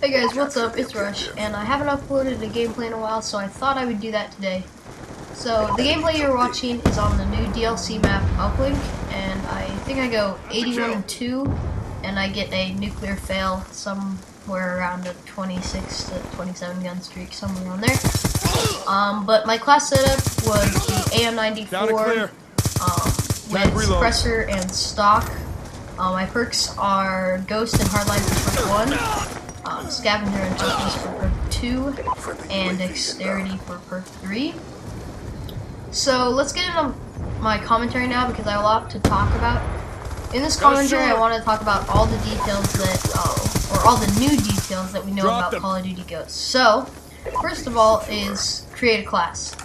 Hey guys, what's up? It's Rush, and I haven't uploaded a gameplay in a while, so I thought I would do that today. So, the gameplay you're watching is on the new DLC map, Uplink, and I think I go 81 and 2, and I get a nuclear fail somewhere around a 26 to 27 gun streak, somewhere around there. But my class setup was the AM94 with suppressor and stock. My perks are Ghost and Hardline for perk 1, Scavenger and Toughness for perk 2, and Dexterity for perk 3. So let's get into my commentary now because I have a lot to talk about. In this commentary, I want to talk about all the details that, or all the new details that we know about Call of Duty Ghosts. So, first of all is create a class.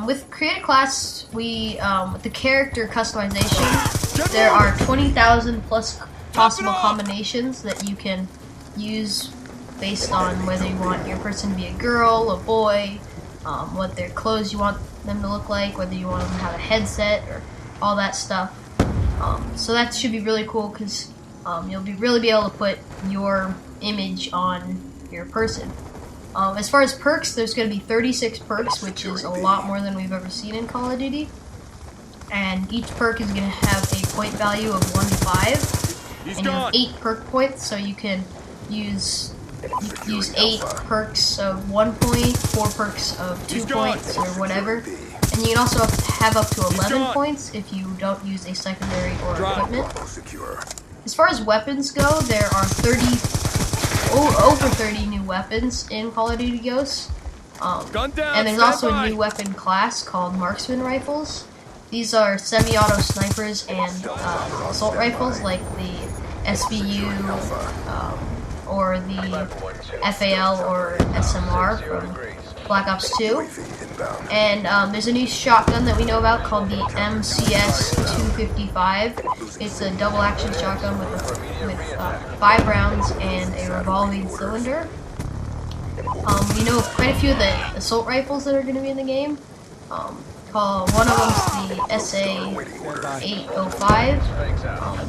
With create a class, with the character customization, there are 20,000 plus possible combinations that you can use based on whether you want your person to be a girl, a boy, what their clothes you want them to look like, whether you want them to have a headset, or all that stuff. So that should be really cool because you'll really be able to put your image on your person. As far as perks, there's going to be 36 perks, which is a lot more than we've ever seen in Call of Duty. And each perk is going to have a point value of 1 to 5. And you have 8 perk points, so you can use 8 perks of 1 point, 4 perks of 2 points, or whatever. And you can also have up to 11 points if you don't use a secondary or equipment. As far as weapons go, there are over 30 new weapons in Call of Duty Ghosts. And there's also a new weapon class called Marksman Rifles. These are semi-auto snipers and assault rifles like the SVU or the FAL or SMR from Black Ops 2. And there's a new shotgun that we know about called the MCS 255. It's a double action shotgun with 5 rounds and a revolving cylinder. We know quite a few of the assault rifles that are going to be in the game. One of them is the SA-805.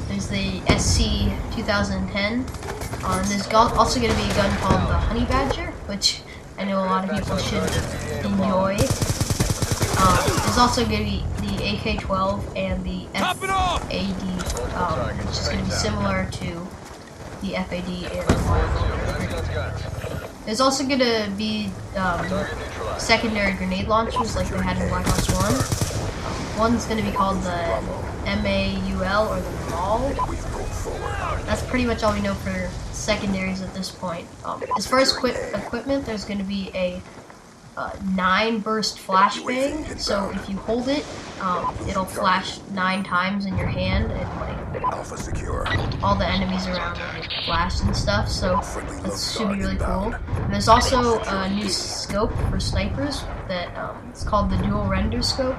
There's the SC 2010. There's also going to be a gun called the Honey Badger, which I know a lot of people should enjoy. There's also going to be the AK-12 and the FAD, which is going to be similar to the FAD and there's also going to be secondary grenade launchers like they had in Black Ops 1. One's going to be called the MAUL or the MAUL. That's pretty much all we know for secondaries at this point. As far as equipment, there's going to be a 9 burst flashbang. So if you hold it, it'll flash 9 times in your hand, and like all the enemies around will get flashed and stuff. So that should be really cool. And there's also a new scope for snipers that it's called the dual render scope,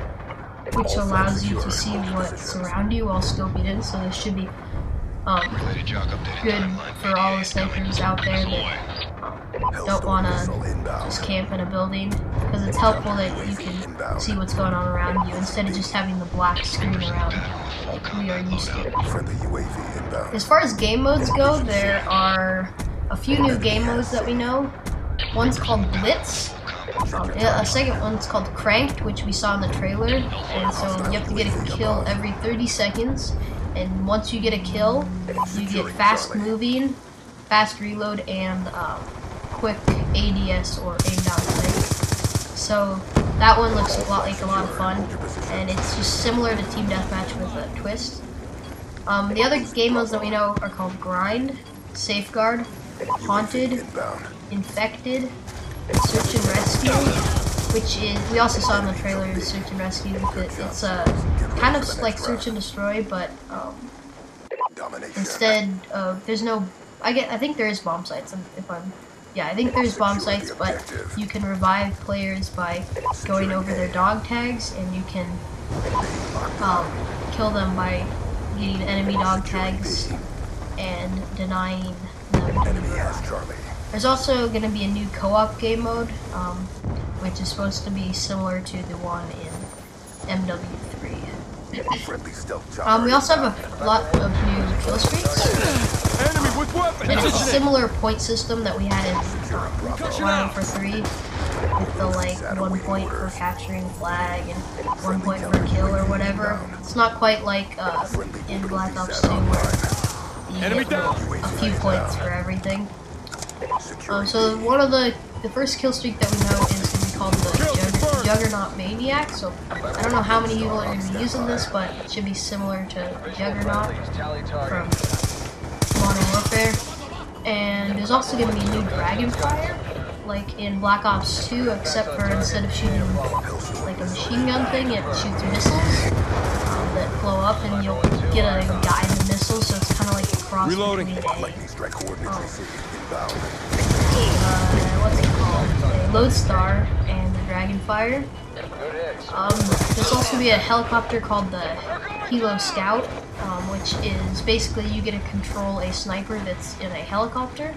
which allows you to see what's around you while scoping in. So this should be good for all the snipers out there that don't want to just camp in a building, because it's helpful that you can see what's going on around you instead of just having the black screen around you like we are used to. As far as game modes go, there are a few new game modes that we know. One's called Blitz. A second one's called Cranked, which we saw in the trailer, and so you have to get a kill every 30 seconds. And once you get a kill, you get fast moving, fast reload, and quick ADS or aim down sight. So that one looks a lot like a lot of fun, and it's just similar to Team Deathmatch with a twist. The other game modes that we know are called Grind, Safeguard, Haunted, Infected, Search and Rescue, which is, we also saw in the trailer, Search and Rescue. It's kind of like Search and Destroy, but instead of, there's no, I think there is bomb sites, I think there's bomb sites, but you can revive players by going over their dog tags, and you can kill them by getting enemy dog tags and denying them to be revived. There's also going to be a new co-op game mode, which is supposed to be similar to the one in MW3. We also have a lot of new kill streaks. It's a similar point system that we had in Modern Warfare 3, with the like 1 point for capturing flag and 1 point per kill or whatever. It's not quite like in Black Ops 2 where you get a few points for everything. So one of the first kill streak that we know is going to be called the Juggernaut Maniac. So I don't know how many people are going to be using this, but it should be similar to the Juggernaut from Modern Warfare. And there's also going to be a new Dragonfire, like in Black Ops 2, except for instead of shooting like a machine gun thing, it shoots missiles that blow up, and you'll get a guided missile, so it's kind of like a cross between what's it called? A Lodestar and the Dragonfire. There's also going to be a helicopter called the Helo Scout, which is basically you get to control a sniper that's in a helicopter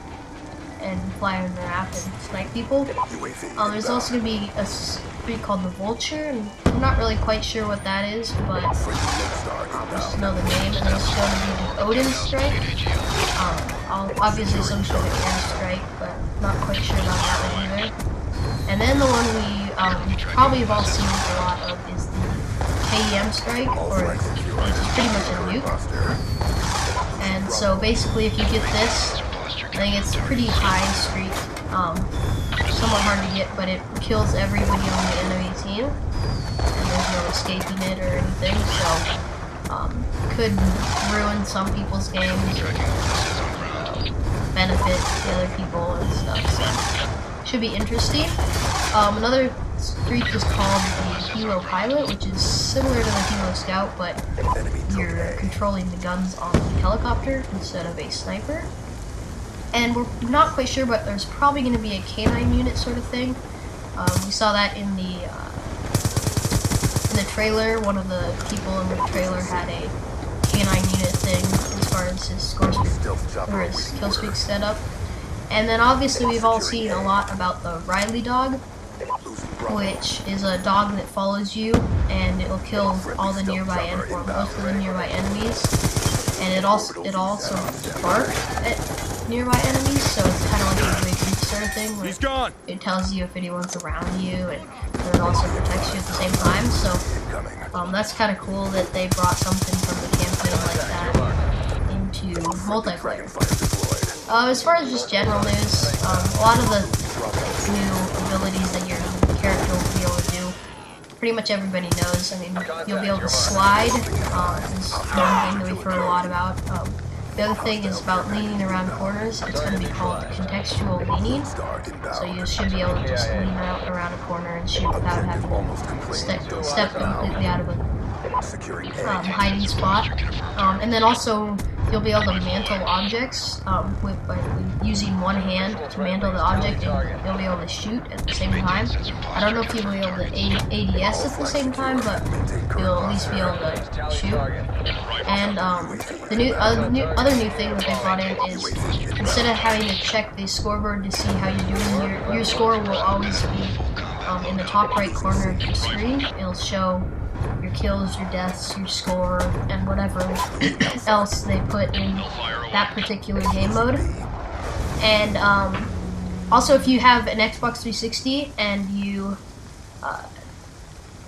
and fly on the map and snipe people. There's also going to be a streak called the Vulture, and I'm not really quite sure what that is, but just know the name. And there's going to be the Odin Strike. Obviously some sort of air strike, but not quite sure about that one either. And then the one we probably have all seen a lot of is the KEM Strike, which is pretty much a nuke. And so basically if you get this, I think it's a pretty high streak, somewhat hard to get, but it kills everybody on the enemy team, and there's no escaping it or anything, so could ruin some people's games, benefit the other people and stuff, so should be interesting. Another streak is called the Hero Pilot, which is similar to the Hero Scout, but you're controlling the guns on the helicopter instead of a sniper. And we're not quite sure, but there's probably going to be a canine unit sort of thing. We saw that in the trailer. One of the people in the trailer had a canine unit thing as far as his score or his kill streak set up. And then obviously we've all seen a lot about the Riley dog, which is a dog that follows you, and it'll kill all the nearby or most of the nearby enemies. And it also barks at nearby enemies, so it's kind of like a big sort of thing where it tells you if anyone's around you, and it also protects you at the same time. So that's kind of cool that they brought something from the campaign like that into multiplayer. As far as just general news, a lot of the new abilities that your character will be able to do, pretty much everybody knows. I mean, you'll be able to slide, is one thing that we've heard a lot about. The other thing is about leaning around corners. It's going to be called contextual leaning. So you should be able to just lean around a corner and shoot without having to step completely out of a hiding spot. And then also you'll be able to mantle objects by using one hand to mantle the object, and you'll be able to shoot at the same time. I don't know if you'll be able to ADS at the same time, but you'll at least be able to shoot. And the other new thing that they brought in is instead of having to check the scoreboard to see how you're doing, your score will always be in the top right corner of your screen. It'll show your kills, your deaths, your score, and whatever else they put in that particular game mode. And also, if you have an Xbox 360 and you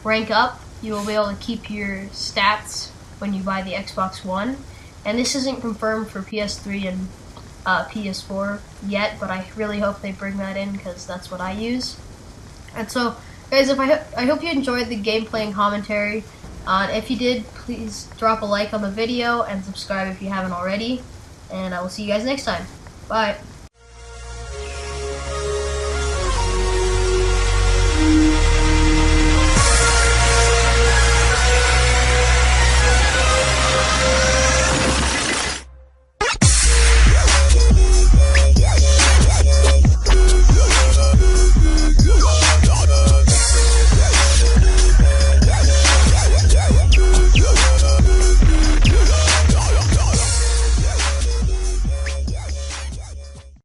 rank up, you will be able to keep your stats when you buy the Xbox One. And this isn't confirmed for PS3 and PS4 yet, but I really hope they bring that in because that's what I use. And so, guys, I hope you enjoyed the gameplay and commentary. If you did, please drop a like on the video and subscribe if you haven't already. And I will see you guys next time. Bye.